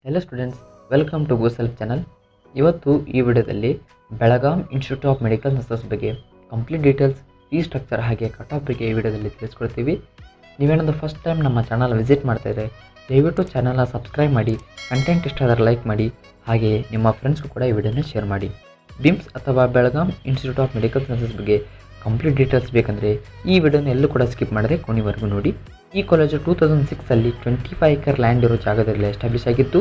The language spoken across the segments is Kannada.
Hello students, welcome to go self channel. ಇವತ್ತು ಈ ವಿಡಿಯೋದಲ್ಲಿ Belgaum institute of medical sciences ಬಗ್ಗೆ ಕಂಪ್ಲೀಟ್ ಡೀಟೇಲ್ಸ್, ಫೀ ಸ್ಟ್ರಕ್ಚರ್ ಹಾಗೆ ಕಟ್ ಆಫ್ ಬಗ್ಗೆ ಈ ವಿಡಿಯೋದಲ್ಲಿ ತಿಳಿಸ್ಕೊಡ್ತೀವಿ. ನೀವೇನಾದರೂ ಫಸ್ಟ್ ಟೈಮ್ ನಮ್ಮ ಚಾನಲ್ ವಿಸಿಟ್ ಮಾಡ್ತಾಯಿದ್ರೆ ದಯವಿಟ್ಟು ಚಾನಲ್ನ ಸಬ್ಸ್ಕ್ರೈಬ್ ಮಾಡಿ, ಕಂಟೆಂಟ್ ಇಷ್ಟ ಆದರೆ ಲೈಕ್ ಮಾಡಿ, ಹಾಗೆಯೇ ನಿಮ್ಮ ಫ್ರೆಂಡ್ಸ್ಗೂ ಕೂಡ ಈ ವಿಡಿಯೋನ ಶೇರ್ ಮಾಡಿ. ಬಿಮ್ಸ್ ಅಥವಾ Belgaum institute of medical sciences ಬಗ್ಗೆ ಕಂಪ್ಲೀಟ್ ಡೀಟೇಲ್ಸ್ ಬೇಕಂದರೆ ಈ ವಿಡಿಯೋನ ಎಲ್ಲೂ ಕೂಡ ಸ್ಕಿಪ್ ಮಾಡಿದ್ರೆ ಕೊನೆವರೆಗೂ ನೋಡಿ. ಈ ಕಾಲೇಜು 2006 25 ಎಕರ್ ಲ್ಯಾಂಡ್ ಇರೋ ಜಾಗದಲ್ಲಿ ಎಸ್ಟಾಬ್ಲಿಷ್ ಆಗಿದ್ದು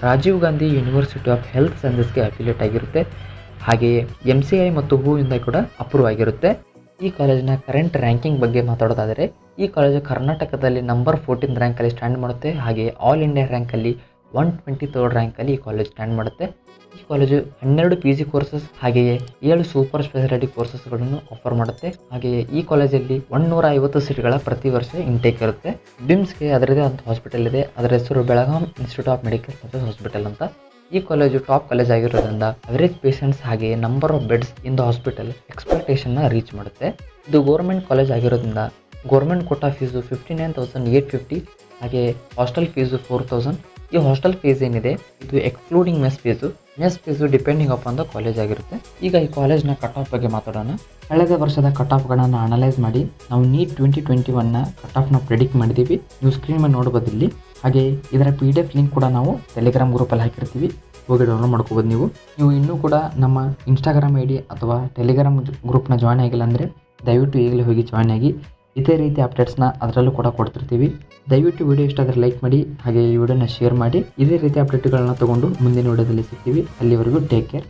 Rajiv Gandhi University of Health ಸೈನ್ಸಸ್ಗೆ ಅಫಿಲಿಯೇಟ್ ಆಗಿರುತ್ತೆ. ಹಾಗೆಯೇ MCI ಮತ್ತು WHO ಇಂದ ಕೂಡ ಅಪ್ರೂವ್ ಆಗಿರುತ್ತೆ. ಈ ಕಾಲೇಜಿನ ಕರೆಂಟ್ ರ್ಯಾಂಕಿಂಗ್ ಬಗ್ಗೆ ಮಾತಾಡೋದಾದರೆ ಈ ಕಾಲೇಜು ಕರ್ನಾಟಕದಲ್ಲಿ ನಂಬರ್ 14 ರ್ಯಾಂಕಲ್ಲಿ ಸ್ಟ್ಯಾಂಡ್ ಮಾಡುತ್ತೆ. ಹಾಗೆಯೇ ಆಲ್ ಇಂಡಿಯಾ ರ್ಯಾಂಕಲ್ಲಿ 123rd ರ್ಯಾಂಕಲ್ಲಿ ಈ ಕಾಲೇಜ್ ಸ್ಟ್ಯಾಂಡ್ ಮಾಡುತ್ತೆ. ಈ ಕಾಲೇಜು 12 PG ಕೋರ್ಸಸ್ ಹಾಗೆಯೇ 7 ಸೂಪರ್ ಸ್ಪೆಷಾಲಿಟಿ ಕೋರ್ಸಸ್ಗಳನ್ನು ಆಫರ್ ಮಾಡುತ್ತೆ. ಹಾಗೆಯೇ ಈ ಕಾಲೇಜಲ್ಲಿ 150 ಸೀಟ್ಗಳ ಪ್ರತಿ ವರ್ಷ ಇಂಟೇಕ್ ಇರುತ್ತೆ. ಬಿಮ್ಸ್ಗೆ ಅದರದೇ ಅಂತ ಹಾಸ್ಪಿಟಲ್ ಇದೆ, ಅದರ ಹೆಸರು Belgaum institute of medical Sciences hospital ಅಂತ. ಈ ಕಾಲೇಜು ಟಾಪ್ ಕಾಲೇಜ್ ಆಗಿರೋದ್ರಿಂದ ಅವರೇಜ್ ಪೇಷಂಟ್ಸ್ ಹಾಗೆಯೇ number of beds in the hospital ಎಕ್ಸ್ಪೆಕ್ಟೇಷನ್ನ ರೀಚ್ ಮಾಡುತ್ತೆ. ಇದು ಗೌರ್ಮೆಂಟ್ ಕಾಲೇಜ್ ಆಗಿರೋದ್ರಿಂದ ಗೌರ್ಮೆಂಟ್ ಕೋಟಾ ಫೀಸು 59,850 ಹಾಗೆಯೇ ಹಾಸ್ಟೆಲ್ ಫೀಸು 4,000. ಈ ಹಾಸ್ಟೆಲ್ ಫೀಸ್ ಏನಿದೆ ಇದು excluding mess fees depending upon the college ಆಗಿರುತ್ತೆ. ಈಗ ಈ ಕಾಲೇಜ್ನ ಕಟ್ ಆಫ್ ಬಗ್ಗೆ ಮಾತಾಡೋಣ. ಕಳೆದ ವರ್ಷದ ಕಟ್ ಆಫ್ಗಳನ್ನು ಅನಲೈಸ್ ಮಾಡಿ ನಾವು ನೀಟ್ 2021ನ ಕಟ್ ಆಫ್ನ ಪ್ರೆಡಿಕ್ಟ್ ಮಾಡಿದ್ದೀವಿ. ನೀವು ಸ್ಕ್ರೀನ್ ಮೇಲೆ ನೋಡ್ಬೋದು ಇಲ್ಲಿ. ಹಾಗೆ ಇದರ PDF ಲಿಂಕ್ ಕೂಡ ನಾವು ಟೆಲಿಗ್ರಾಮ್ ಗ್ರೂಪಲ್ಲಿ ಹಾಕಿರ್ತೀವಿ, ಹೋಗಿ ಡೌನ್ಲೋಡ್ ಮಾಡ್ಕೋಬೋದು. ನೀವು ಇನ್ನೂ ಕೂಡ ನಮ್ಮ ಇನ್ಸ್ಟಾಗ್ರಾಮ್ ID ಅಥವಾ ಟೆಲಿಗ್ರಾಮ್ ಗ್ರೂಪ್ನ ಜಾಯ್ನ್ ಆಗಿಲ್ಲ ಅಂದರೆ ದಯವಿಟ್ಟು ಈಗಲೇ ಹೋಗಿ ಜಾಯ್ನ್ ಆಗಿ. ಇದೇ ರೀತಿ ಅಪ್ಡೇಟ್ಸ್ನ ಅದರಲ್ಲೂ ಕೂಡ ಕೊಡ್ತಿರ್ತೀವಿ. ದಯವಿಟ್ಟು ವಿಡಿಯೋ ಇಷ್ಟ ಆದರೆ ಲೈಕ್ ಮಾಡಿ, ಹಾಗೆ ಈ ವಿಡಿಯೋನ ಶೇರ್ ಮಾಡಿ. ಇದೇ ರೀತಿ ಅಪ್ಡೇಟ್ಗಳನ್ನ ತೊಗೊಂಡು ಮುಂದಿನ ವಿಡಿಯೋದಲ್ಲಿ ಸಿಗ್ತೀವಿ. ಅಲ್ಲಿವರೆಗೂ ಟೇಕ್ ಕೇರ್.